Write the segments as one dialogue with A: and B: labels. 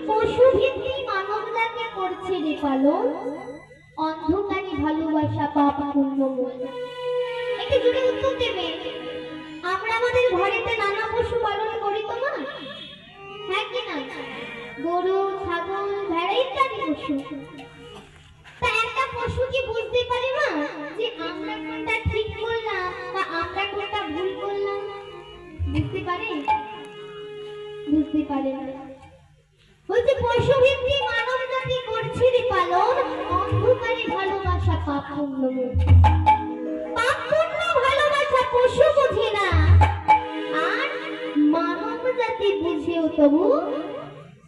A: পশু ভিত্তিক মানবতাকে করছে রে পালন, অন্ধকারে ভালোবাসা পাপ পুণ্য মূল। একটু জোরে উত্তর দেবে। আমরা আমাদের ঘরেতে নানা পশু পালন করি তো মা, হ্যাঁ কি না? গরু, ছাগল, ভেড়া ইত্যাদি পশু। তা একটা পশু কি বুঝতে পারে মা যে আমরা কোনটা ঠিক করলাম বা আমরা কোনটা ভুল করলাম? বুঝতে পারে? বুঝতে পারে না। বলছে পশু ভিত্তিক মানব জাতি করছে রে পালন, অন্ধকারে ভালোবাসা পাপ পুণ্য মূল। পাপ পুণ্য ভালোবাসা পশু বুঝে না, আর মানব জাতি বুঝেও তবু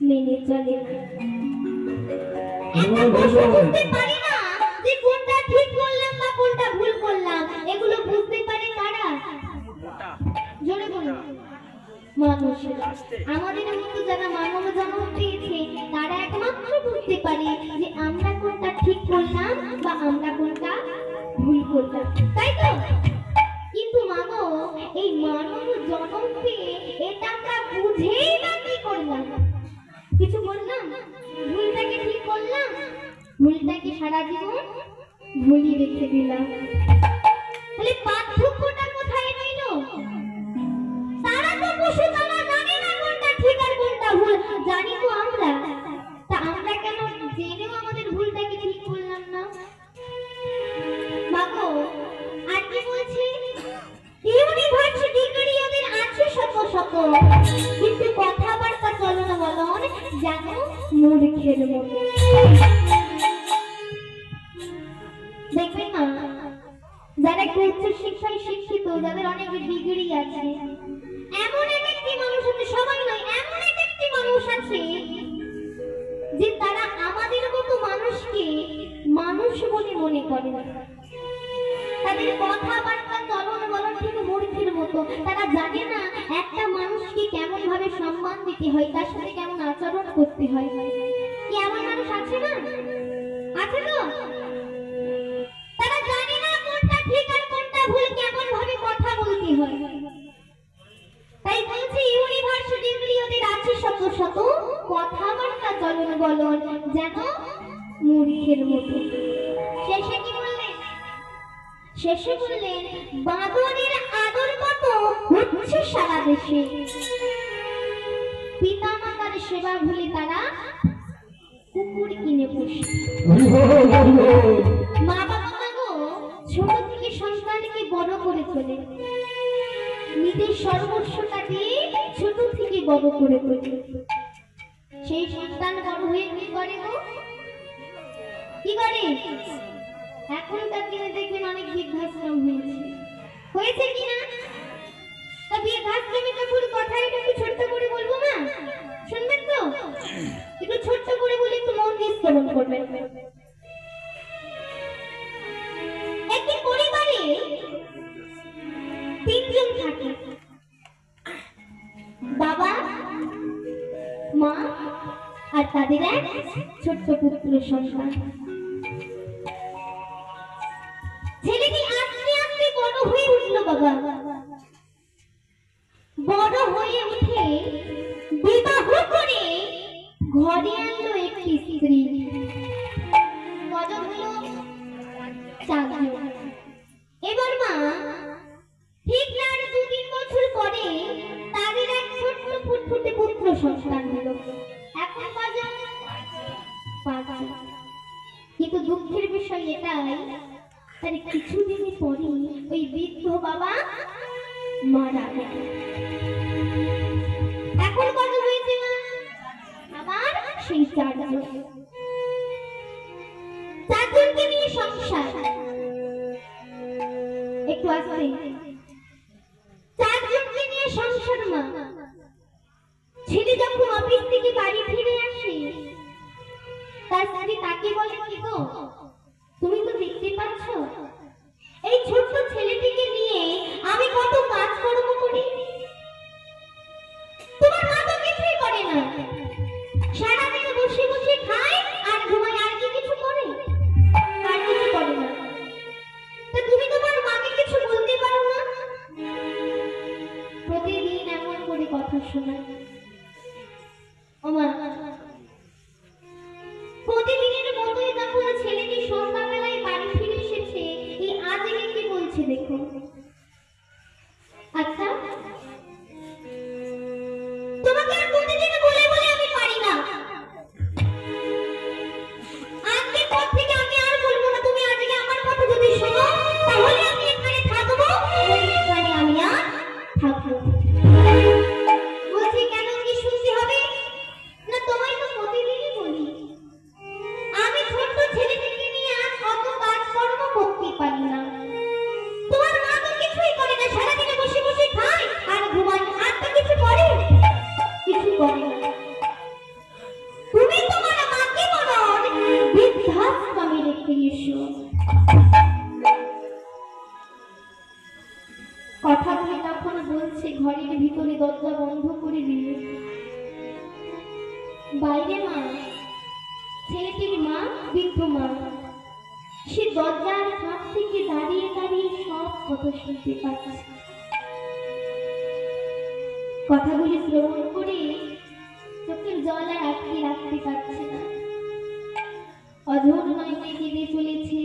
A: মেনে চলে না। একটা পশু বুঝতে পারে না যে কোনটা ঠিক করলাম বা কোনটা ভুল করলাম। এগুলো বুঝতে পারে কারা? জোরে বলুন। মানুষ। আমাদের মতো যারা মানব জন্ম পেয়েছে তারা একমাত্র বুঝতে পারে যে আমরা কোনটা ঠিক করলাম বা আমরা কোনটা ভুল করলাম, তাই তো? কিন্তু মানো এই মানব জন্ম পেয়ে এটা আমরা বুঝেই বা কি করলাম? কিছু বললাম? ভুলটাকে ঠিক করলাম, ভুলটাকে সারা জীবন ভুলিয়ে রেখে দিলাম। তাহলে পার্থক্যটা কোথায় রইল? তারা তো পশু, তারা জানে না কোনটা ঠিক আর কোনটা ভুল, জানি তো আমরা। তা আমরা কেন জেনেও আমাদের ভুলটাকে ঠিক করলাম না? বাবু আর কি বলছি, ইউনিভার্সিটি ডিগ্রি ওদের আছে শত শত, কিন্তু কথাবার্তা চলন বলন যেন মূর্খের মতো। দেখবেন না যারা একটু উচ্চ শিক্ষায় শিক্ষিত, যাদের অনেক ডিগ্রি আছে, এমন একটি মানুষ আছে, সবাই নয়, এমন একটি মানুষ আছে যে তারা আমাদের মতো মানুষকে মানুষ বলে মনে করে না। তাদের কথাবার্তা চলন বলন ঠিক মূর্খের মতো। তারা জানে না একটা মানুষকে কেমন ভাবে সম্মান দিতে হয়, তার সাথে কেমন আচরণ করতে হয়। কি এমন মানুষ আছে না? আছে তো? তারা জানে না কোনটা ঠিক আর কোনটা ভুল, কেমন ভাবে কথা বলতে হয়। তাই বলছি ইউনিভার্সিটি ডিগ্রি ওদের আছে শত শত, কথাবার্তা চলন বলন যেন মূর্খের মতো। শেষে কি বললেন? শেষে বললেন বাঁদরের আদর কত হচ্ছে সারা দেশে, পিতা মাতার সেবা ভুলে তারা কুকুর কিনে পোষে। মা বাবা গো ছোট থেকে সন্তানকে বড় করে তোলে, নিজের সর্বস্বটা দিয়ে ছোট থেকে বড় করে তোলে। সেই সন্তান বড় হয়ে কি করে গো? কি করে? এখনকার দিনে দেখবেন অনেক বৃদ্ধাশ্রম হয়েছে কি না? তা বৃদ্ধাশ্রমে পুরো কথাটা একটু ছোট্ট করে বলবো না, শুনবেন তো? একটু ছোট্ট করে বলে একটু মন দিয়ে শ্রবণ করবেন। একটি পরিবারে তিনজন থাকে, বাবা, মা আর তাদের এক ছোট্ট পুত্র সন্তান। ছেলেটি আস্তে আস্তে বড় হয়ে উঠলো বাবা, বড় হয়ে উঠে বিবাহ করে ঘরে আনলো একটি স্ত্রী। কজন হলো? চারজন। এবার মা ঠিক না 2-3 বছর পরে তাদের এক ছোট্ট ফুটফুটে পুত্র সন্তান হলো। এখন কজন? 5। কিন্তু দুঃখের বিষয় এটাই, তার কিছুদিন পরে ওই বৃদ্ধ বাবা মারা গেল। এখন কত হয়েছে না? আবার সেই 4 জন। 4 জনকে নিয়ে সংসার। একটু আসতে 4 জনকে নিয়ে সংসার মা। ছেলে যখন অফিস থেকে বাড়ি ফিরে আসে, তার স্ত্রী তাকে বলে কি গো, তুমি তো দেখতে পাচ্ছ এই ছোট্ট ছেলেটিকে নিয়ে আমি কত কাজকর্ম করি, তোমার মা তো কিছুই করে না, সারাদিন বসে বসে খায় আর ঘুমায়, আর কি কিছু করে? আর কিছু করে না। তা তুমি তোমার মাকে কিছু বলতে পারো না? প্রতিদিন এমন করে কথা শোনায়। ও মা তোমাকে আর প্রতিদিন বলে বলে আমি পারি না। আজকের পর থেকে আমি আর বলবো না। তুমি আজকে আমার কথা যদি শোনো তাহলে আমি এখানে থাকবো, এখানে আমি আর থাকবো। বলছি কেন, কি শুনতে হবে না? তোমায় তো প্রতিদিনই বলি আমি ছোট্ট ছেলেটিকে নিয়ে আর কত কাজকর্ম করতে পারি না। তোমার মা তো কিছুই করে না, সারাদিনে বসে বসে খায় আর ঘুমায়, আর তো কিছু করে কিছু করে না। তুমি তোমার মাকে বলো বৃদ্ধাশ্রমে রেখে এসো। কথা বলে তখন বলছে ঘরের ভিতরে দরজা বন্ধ করে দিল। বাইরে মা, ছেলেটির মা, বৃদ্ধ মা, সে দরজার কাছ থেকে দাঁড়িয়ে দাঁড়িয়ে সব কথা শুনতে পাচ্ছে। কথাগুলি শ্রবণ করে চোখের জল আর আটকে রাখতে পারছে না। অঝোর নয়নে কেঁদে চলেছে।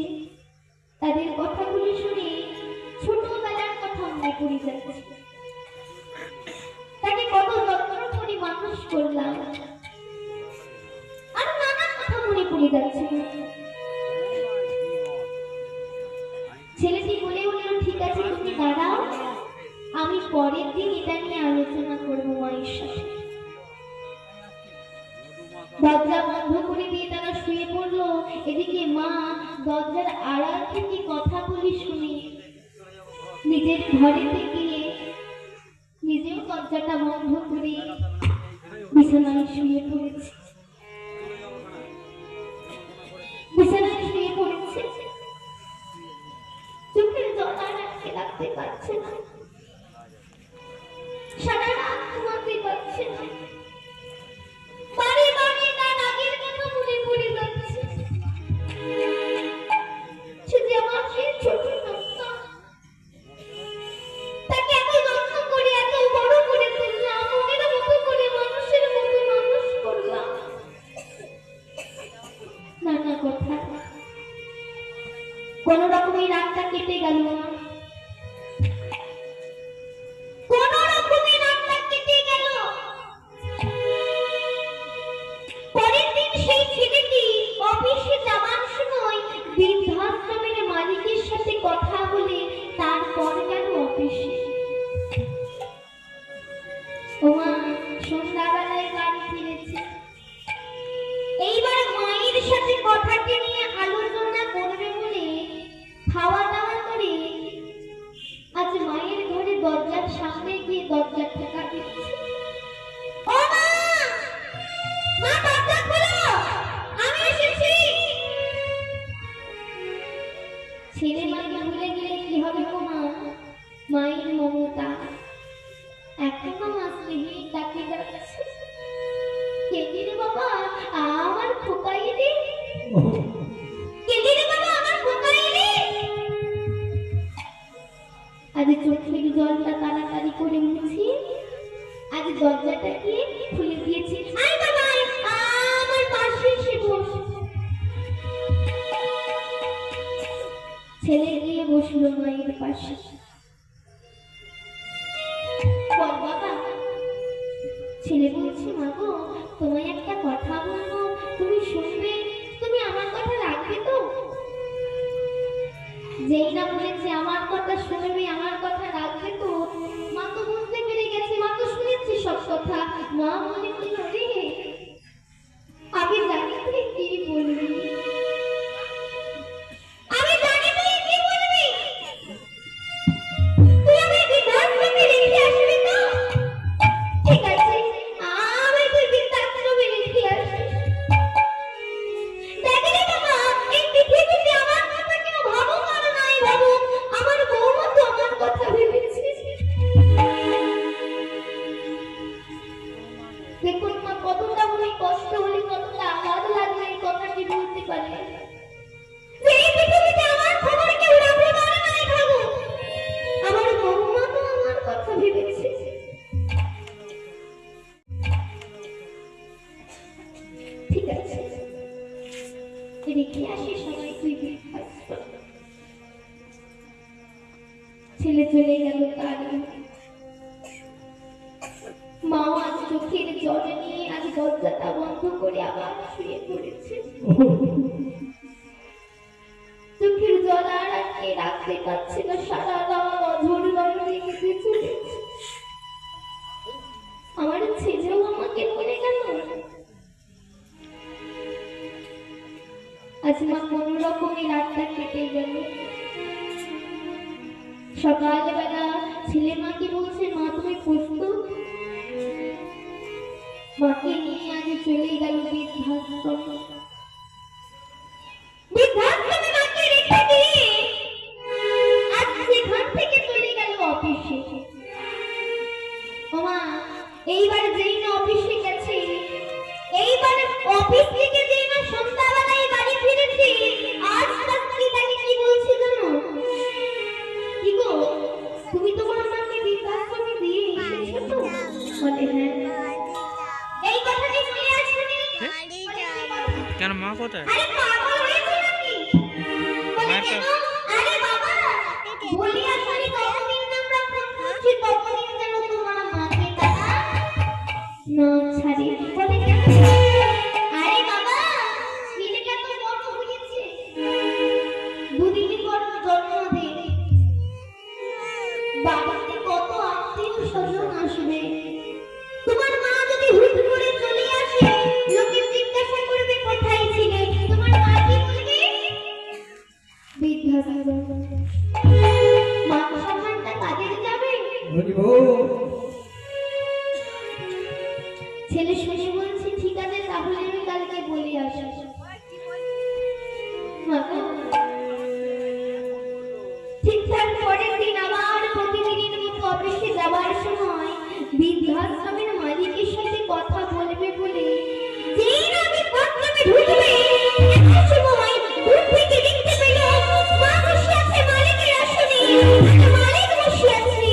A: তাদের কথাগুলি শুনে ছোটবেলার কথা মনে পড়ে যাচ্ছে। তাকে কত যত্ন করে মানুষ করলাম, আর নানা কথা মনে পড়ে যাচ্ছে। ছেলেটি বলে উঠল, ঠিক আছে তুমি দাঁড়াও, আমি পরের দিন এটা নিয়ে আলোচনা করবো মায়ের সাথে। দরজা বন্ধ করে দিয়ে তারা শুয়ে পড়লো। এদিকে মা দরজার আড়াল থেকে কথাগুলি শুনে নিজের ঘরেতে গিয়ে নিজেও দরজাটা বন্ধ করে বিছানায় শুয়ে পড়েছে। বিছানায় শুয়ে পড়েছে, চোখের জল আর আটকে রাখতে পারছে না, সারা রাত ঘুমাতে পারছে না। বারে বারে তার আগের কথা মনে পড়ে যাচ্ছে। সে যে আমার সেই ছোট সন্তান, তাকে এত যত্ন করে এত বড় করে তুললাম, মনের মতো করে মানুষের মতো মানুষ করলাম। নানা কথা, কোন রকমের রাতটা কেটে গেল না। কোন রকমের রাতটা কেটে গেল। পরের দিন সেই ছেলেটি অফিসে যাওয়ার সময় বৃদ্ধাশ্রমের মালিকের সাথে কথা বলে তারপর গেল অফিসে। ওমা সন্ধ্যাবেলায় বাড়ি ফিরেছে। এইবার মায়ের সাথে কথাটি নিয়ে আলোচনা করবে বলে খাওয়া দাওয়া করে আজ মায়ের ঘরে দরজার সামনে গিয়ে দরজা ঠেকা দিচ্ছে। ও মা, মা দরজা খোলো, আমি এসেছি। ছেলে মাকে ভুলে গেলে কি হবে গো মা? মায়ের মমতা এখনো মা স্নেহে ডাকে যাচ্ছে। কেঁদে রে বাবা আমার খোকাই রে, কেঁদে রে বাবা আমার খোকাই রে। আজ চোখের জলটা তাড়াতাড়ি করে মুছি আজ দরজাটাকে খুলে দিয়েছি। আয় বাবা আমার পাশে এসে বস। ছেলে গিয়ে বসলো মায়ের পাশে। বল বাবা। ছেলে বলছে, মা গো তোমায় একটা কথা বলবো, তুমি শুনবে, তুমি আমার কথা রাখবে তো? যেই না বলেছে আমার কথা শুনবে, আমার কথা রাখবে তো, মা তো বুঝতে পেরে গেছে, মা তো শুনেছে সব কথা। মা মনে করল, রে আমি জানি তুই কি বলবি, আমি জানি তুই কি বলবি, তুই আমায় বৃদ্ধাশ্রমে রেখে আসবি তো? ঠিক আছে, আমি তুই বৃদ্ধাশ্রমে রেখে আসবি। দেখ রে বাবা, এই পৃথিবীতে আমার কথা কেউ ভাবুক আর নাই ভাবুক, আমার বৌমা তো আমার কথা ভেবেছে। দেখুন মা, কতটা মনে কষ্ট হলে, কতটা আঘাত লাগলে এই কথাটি বলতে পারে। এই পৃথিবীতে আমার খবর কেউ রাখুক আর নাই ভাবুক, আমার বৌমা তো আমার কথা ভেবেছে। ঠিক আছে, রেখে আসি সবাই তুই বৃদ্ধাশ্রমে। ছেলে চলে গেল, তার মাও আজ চোখের জল নিয়ে আজ দরজাটা বন্ধ করে আবার শুয়ে পড়েছে। চোখের জল আর আজকে রাখতে পারছে না, সারা রাত অঝোর গরমে কেঁদে চলেছে। আমার ছেলেও আমাকে বলে গেল। আজ মা কোন রকমের রাতটা কেটে গেল। সকালবেলা ছেলে মাকে বলছে, মা তুমি প্রস্তুত? মাকে নিয়ে আজ চলে গেল বৃদ্ধাশ্রমে। বৃদ্ধাশ্রমে মাকে রেখে দিয়ে আজ সেখান থেকে চলে গেল অফিসে। ও মা, এইবার যেই না অফিসে গেছে, এইবার অফিস থেকে যেই না সন্ধ্যাবেলায় বাড়ি ফিরেছে, আজ রাত্রি তাকে কি বলছে জানো? কি গো, তুমি তোমার মাকে বৃদ্ধাশ্রমে দিয়ে এসেছো তো? বলে হ্যাঁ। এই কথাটি বলে আসেনি?
B: কেন মা কোথায়?
A: আরে পাগল হয়েছো নাকি? বলে কেন? আরে বাবা, বলি আসলে কতদিন আমরা ফোন করছি, ততদিন যেন তোমার মাকে টাকা না ছাড়ি। বলে কেন? আরে বাবা, ছেলেটা তো বড় হয়েছে, দুদিনই পর জন্মদিন, বাড়িতে কত আত্মীয় স্বজন আসবে। তোমার মা যদি হুট করে চলে আসে, লোকে জিজ্ঞাসা করবে কোথায় ছিলে, তোমার মা কি বলবে? বৃদ্ধাশ্রম। মান সম্মানটা কাজে যাবে। ছেলে শুনে বলছে, ঠিক আছে তাহলে আমি কালকে বলে আসি। ঠিকঠাক পরের দিন আবার প্রতিদিনের মতো অফিসে যাওয়ার সময় বৃদ্ধাশ্রমের মালিকের সাথে কথা বলবে বলে যেই না বৃদ্ধাশ্রমে ঢুকবে, একটা সময় দূর থেকে দেখতে পেল মা বসে আছে মালিকের আসনে, আর মালিক বসে আছে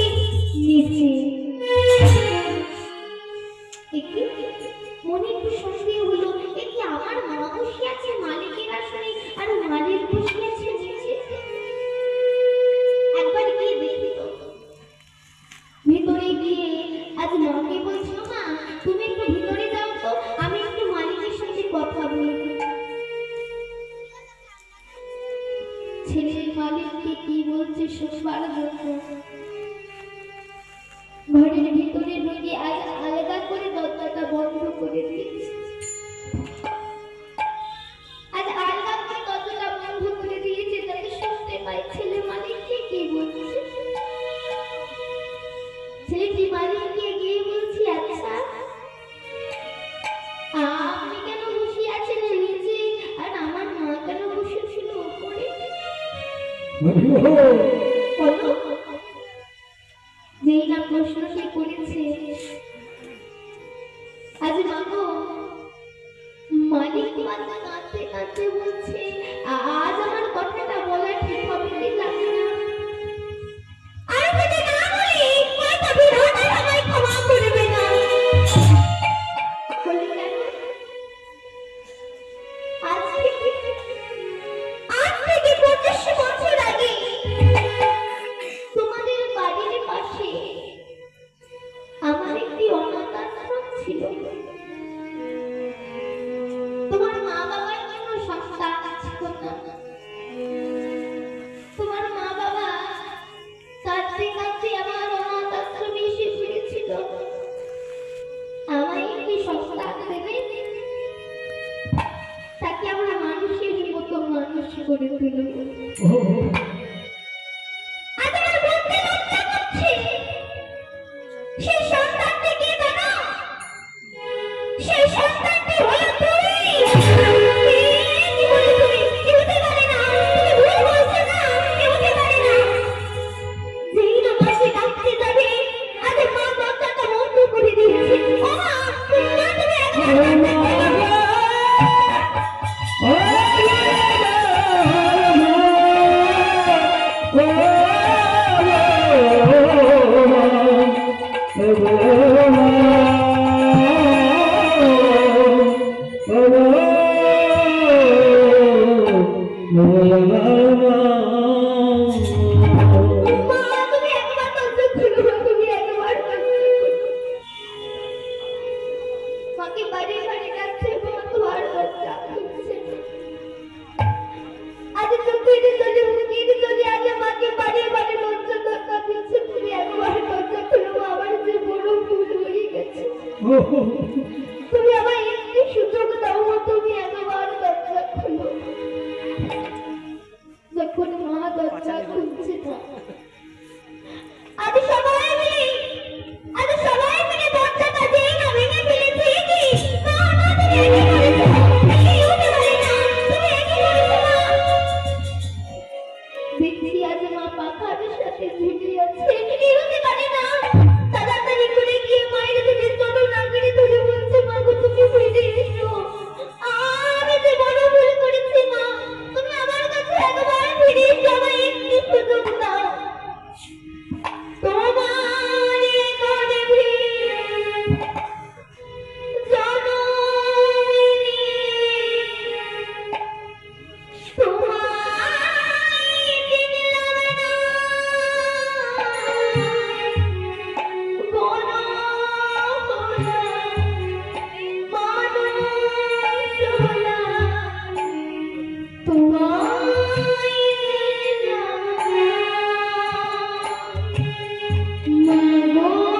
A: নিচে। মনে একটু সন্দেহ হলো, এ কি আমার মা বসে আছে মালিকের আসনে আর মালিক বসে আছে নিচে? একবার গিয়ে দেখি তো। ভিতরে গিয়ে আজ মাকে বলছো, মা তুমি একটু ভিতরে যাও তো, আমি একটু মালিকের সাথে কথা বলবো। ছেলের মালিককে কি বলছে শুনবার জন্য ঘরের ভিতরে ঢুকে আলাদা করে দরজাটা বন্ধ করে দিয়েছে। আজ আলাদা করে দরজাটা বন্ধ করে দিয়েছে যাতে শুনতে পাই ছেলে মালিককে কি বলছে। ছেলেটি মালিককে গিয়ে বলছি, আচ্ছা আপনি কেন বসে আছেন নিচে আর আমার মা কেন বসেছিল উপরে? বলো। যেই না প্রশ্ন সে করেছে, আজ মাগো মালিক মাতা কাঁদতে কাঁদতে বলছে, আজ আমার কথাটা বলা ঠিক হবে কি জানি না। আর যদি না বলি হয়তো বিধাতা আমায় ক্ষমা করবে না। বলি কেন? আজ থেকে 25 বছর আগে তোমাদের বাড়ির পাশে আমার একটি অনাথ আশ্রম ছিল। তোমার মা বাবার কোনো সন্তান ছিল না। তোমার মা বাবা কাঁদতে কাঁদতে আমার অনাথ আশ্রমে এসে ফিরেছিল, আমায় একটি সন্তান দেবে, তাকে আমরা মানুষের মতো মানুষ করে তুলব। সেই সন্তানটি কে জানো? সেই সন্তানটি হলো তুমি। কি বলে তুমি? কি হতে পারে না, তুমি ভুল বলছো না, কি হতে পারে না। যেই না মাকে ডাকতে যাবে, আজ মা দরজাটা বন্ধ করে দিয়েছে। ও মা, তুমি একবার মাকে বাড়ি বাড়ি ডাকছে, মা তোমার দরজা খুলছে না। আজ চোখের জলে মুখের জলে আজ মাকে বাড়ি বাড়ি দরজা ধক্কা দিচ্ছে। তুমি একবার দরজা খুলো, আমার যে বড় ভুল হয়ে গেছে। তুমি আমায় একটি সুযোগ দাও মা, তুমি একবার দরজা খুলো। যখন মা দরজা খুলছে না, আজ সবাই মিলে দরজাটা যেই না ভেঙে ফেলেছে। কি না না, তুমি একে করেছো, একে হতে পারে না, তুমি একে করেছো মা। দেখছি আজ মা পাখার সাথে ঝুলে আছে, একে হতে পারে না। তাড়াতাড়ি করে গিয়ে মায়ের দিকে চলো না করে ধরে বলছে, মা গো তুমি ফিরে এসো, আমি যে বড় ভুল করেছি মা, তুমি আমার কাছে একবার ফিরে এসো, আমায় একটি সুযোগ দাও। তোমার গর্ভে জননী, তোমায় চিনলাম না, বড় হলাম মানুষ হলাম, তোমায় চিনলাম না। মাগো আমার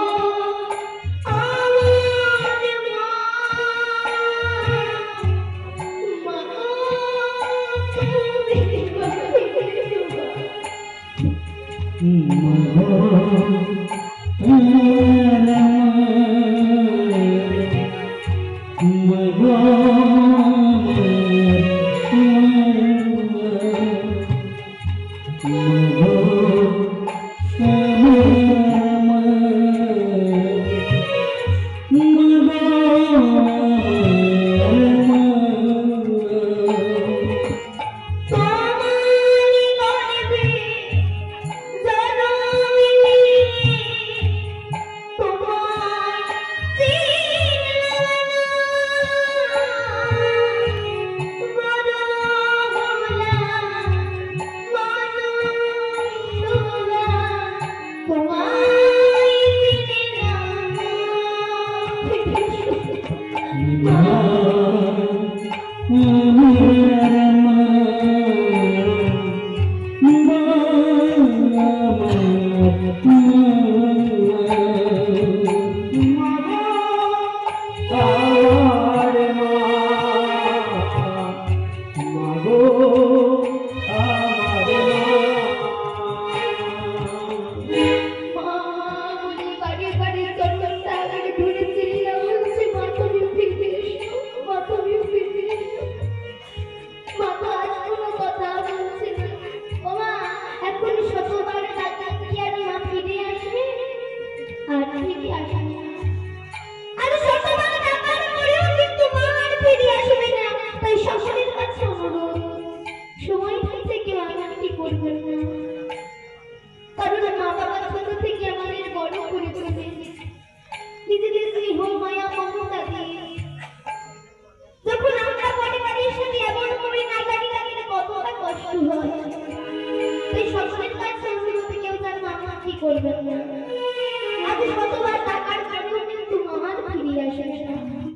A: মা, মা তুমি করবেন না। আজ শতবার টাকার পরেও কিন্তু মহান ফিরে আসে না।